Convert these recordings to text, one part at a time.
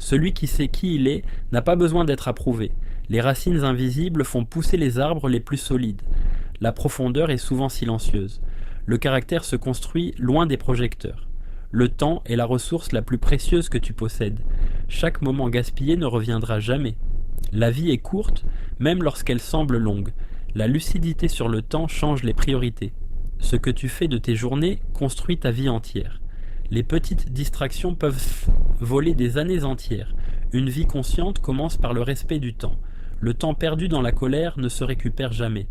Celui qui sait qui il est n'a pas besoin d'être approuvé. Les racines invisibles font pousser les arbres les plus solides. La profondeur est souvent silencieuse. Le caractère se construit loin des projecteurs. Le temps est la ressource la plus précieuse que tu possèdes. Chaque moment gaspillé ne reviendra jamais. La vie est courte, même lorsqu'elle semble longue. La lucidité sur le temps change les priorités. Ce que tu fais de tes journées construit ta vie entière. Les petites distractions peuvent voler des années entières. Une vie consciente commence par le respect du temps. Le temps perdu dans la colère ne se récupère jamais.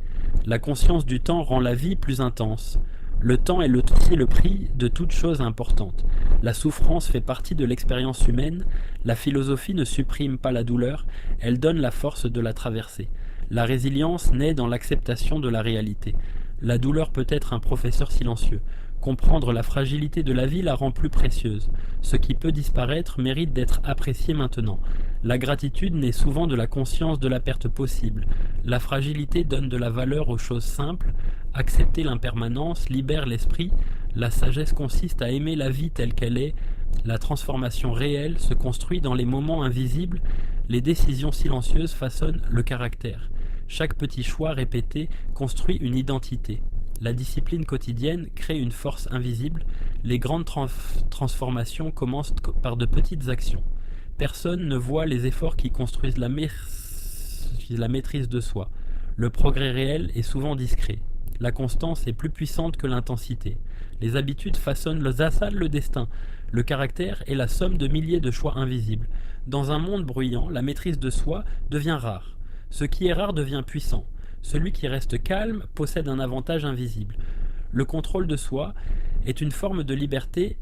La conscience du temps rend la vie plus intense. Le temps est le prix de toute chose importante. La souffrance fait partie de l'expérience humaine. La philosophie ne supprime pas la douleur, elle donne la force de la traverser. La résilience naît dans l'acceptation de la réalité. La douleur peut être un professeur silencieux. Comprendre la fragilité de la vie la rend plus précieuse. Ce qui peut disparaître mérite d'être apprécié maintenant. La gratitude naît souvent de la conscience de la perte possible. La fragilité donne de la valeur aux choses simples. Accepter l'impermanence libère l'esprit. La sagesse consiste à aimer la vie telle qu'elle est. La transformation réelle se construit dans les moments invisibles. Les décisions silencieuses façonnent le caractère. Chaque petit choix répété construit une identité. La discipline quotidienne crée une force invisible. Les grandes transformations commencent par de petites actions. Personne ne voit les efforts qui construisent la maîtrise de soi. Le progrès réel est souvent discret. La constance est plus puissante que l'intensité. Les habitudes façonnent le destin. Le caractère est la somme de milliers de choix invisibles. Dans un monde bruyant, la maîtrise de soi devient rare. Ce qui est rare devient puissant. Celui qui reste calme possède un avantage invisible. Le contrôle de soi est une forme de liberté